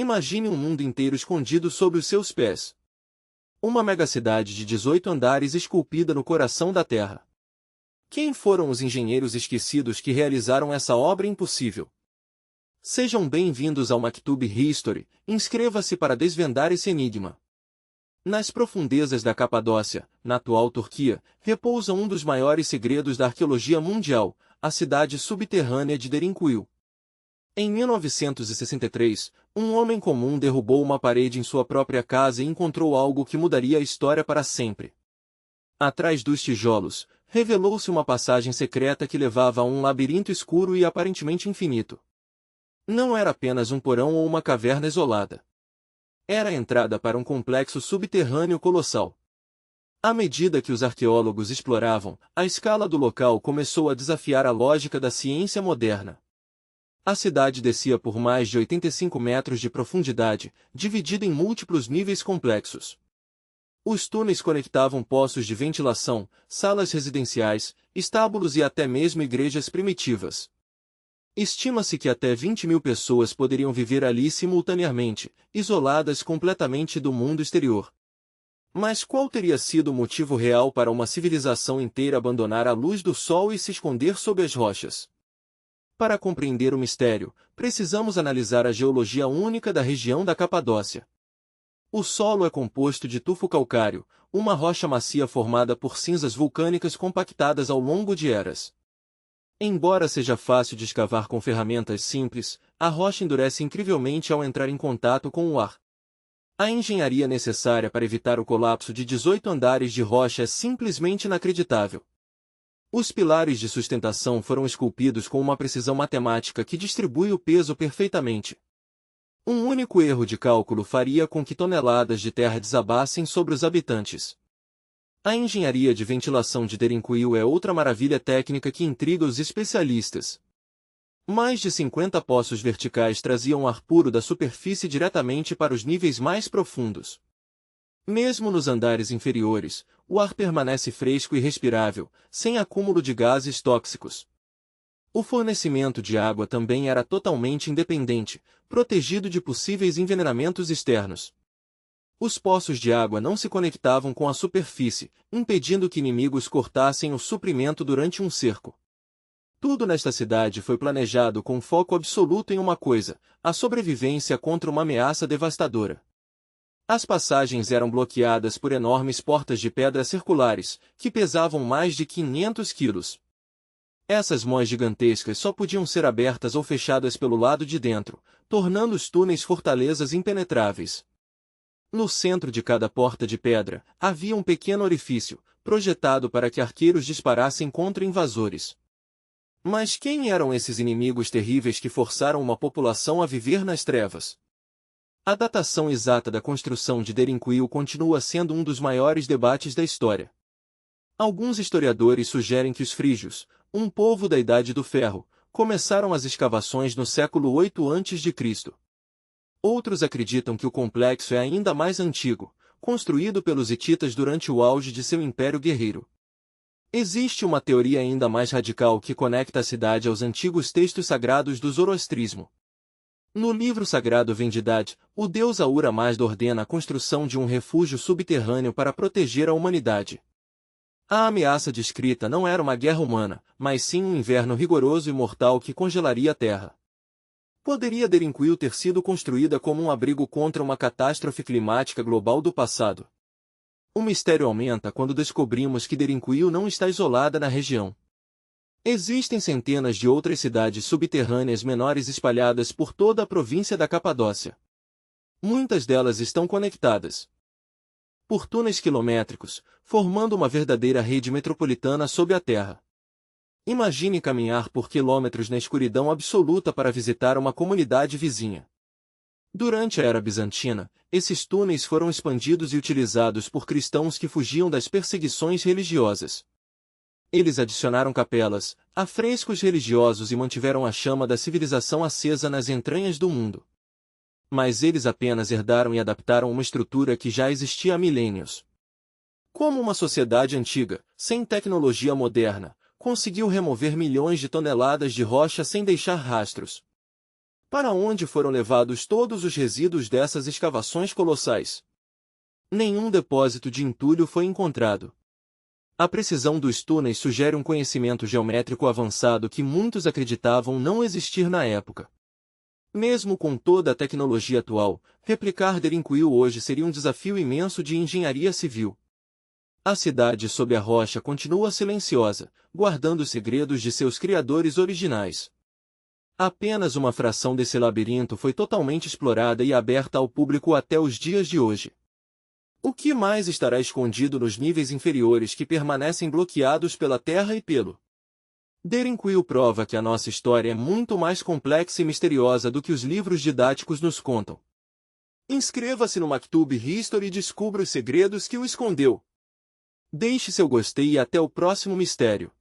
Imagine um mundo inteiro escondido sob os seus pés. Uma megacidade de 18 andares esculpida no coração da Terra. Quem foram os engenheiros esquecidos que realizaram essa obra impossível? Sejam bem-vindos ao Maktub History, inscreva-se para desvendar esse enigma. Nas profundezas da Capadócia, na atual Turquia, repousa um dos maiores segredos da arqueologia mundial, a cidade subterrânea de Derinkuyu. Em 1963, um homem comum derrubou uma parede em sua própria casa e encontrou algo que mudaria a história para sempre. Atrás dos tijolos, revelou-se uma passagem secreta que levava a um labirinto escuro e aparentemente infinito. Não era apenas um porão ou uma caverna isolada. Era a entrada para um complexo subterrâneo colossal. À medida que os arqueólogos exploravam, a escala do local começou a desafiar a lógica da ciência moderna. A cidade descia por mais de 85 metros de profundidade, dividida em múltiplos níveis complexos. Os túneis conectavam poços de ventilação, salas residenciais, estábulos e até mesmo igrejas primitivas. Estima-se que até 20.000 pessoas poderiam viver ali simultaneamente, isoladas completamente do mundo exterior. Mas qual teria sido o motivo real para uma civilização inteira abandonar a luz do sol e se esconder sob as rochas? Para compreender o mistério, precisamos analisar a geologia única da região da Capadócia. O solo é composto de tufo calcário, uma rocha macia formada por cinzas vulcânicas compactadas ao longo de eras. Embora seja fácil de escavar com ferramentas simples, a rocha endurece incrivelmente ao entrar em contato com o ar. A engenharia necessária para evitar o colapso de 18 andares de rocha é simplesmente inacreditável. Os pilares de sustentação foram esculpidos com uma precisão matemática que distribui o peso perfeitamente. Um único erro de cálculo faria com que toneladas de terra desabassem sobre os habitantes. A engenharia de ventilação de Derinkuyu é outra maravilha técnica que intriga os especialistas. Mais de 50 poços verticais traziam ar puro da superfície diretamente para os níveis mais profundos. Mesmo nos andares inferiores, o ar permanece fresco e respirável, sem acúmulo de gases tóxicos. O fornecimento de água também era totalmente independente, protegido de possíveis envenenamentos externos. Os poços de água não se conectavam com a superfície, impedindo que inimigos cortassem o suprimento durante um cerco. Tudo nesta cidade foi planejado com foco absoluto em uma coisa: a sobrevivência contra uma ameaça devastadora. As passagens eram bloqueadas por enormes portas de pedra circulares, que pesavam mais de 500 quilos. Essas mós gigantescas só podiam ser abertas ou fechadas pelo lado de dentro, tornando os túneis fortalezas impenetráveis. No centro de cada porta de pedra, havia um pequeno orifício, projetado para que arqueiros disparassem contra invasores. Mas quem eram esses inimigos terríveis que forçaram uma população a viver nas trevas? A datação exata da construção de Derinkuyu continua sendo um dos maiores debates da história. Alguns historiadores sugerem que os frígios, um povo da Idade do Ferro, começaram as escavações no século 8 a.C. Outros acreditam que o complexo é ainda mais antigo, construído pelos hititas durante o auge de seu império guerreiro. Existe uma teoria ainda mais radical que conecta a cidade aos antigos textos sagrados do zoroastrismo. No livro sagrado Vendidad, o deus Ahura Mazda ordena a construção de um refúgio subterrâneo para proteger a humanidade. A ameaça descrita não era uma guerra humana, mas sim um inverno rigoroso e mortal que congelaria a terra. Poderia Derinkuyu ter sido construída como um abrigo contra uma catástrofe climática global do passado? O mistério aumenta quando descobrimos que Derinkuyu não está isolada na região. Existem centenas de outras cidades subterrâneas menores espalhadas por toda a província da Capadócia. Muitas delas estão conectadas por túneis quilométricos, formando uma verdadeira rede metropolitana sob a terra. Imagine caminhar por quilômetros na escuridão absoluta para visitar uma comunidade vizinha. Durante a Era Bizantina, esses túneis foram expandidos e utilizados por cristãos que fugiam das perseguições religiosas. Eles adicionaram capelas, afrescos religiosos e mantiveram a chama da civilização acesa nas entranhas do mundo. Mas eles apenas herdaram e adaptaram uma estrutura que já existia há milênios. Como uma sociedade antiga, sem tecnologia moderna, conseguiu remover milhões de toneladas de rocha sem deixar rastros? Para onde foram levados todos os resíduos dessas escavações colossais? Nenhum depósito de entulho foi encontrado. A precisão dos túneis sugere um conhecimento geométrico avançado que muitos acreditavam não existir na época. Mesmo com toda a tecnologia atual, replicar Derinkuyu hoje seria um desafio imenso de engenharia civil. A cidade sob a rocha continua silenciosa, guardando os segredos de seus criadores originais. Apenas uma fração desse labirinto foi totalmente explorada e aberta ao público até os dias de hoje. O que mais estará escondido nos níveis inferiores que permanecem bloqueados pela terra e pelo Derinkuyu prova que a nossa história é muito mais complexa e misteriosa do que os livros didáticos nos contam. Inscreva-se no Maktub History e descubra os segredos que o escondeu. Deixe seu gostei e até o próximo mistério.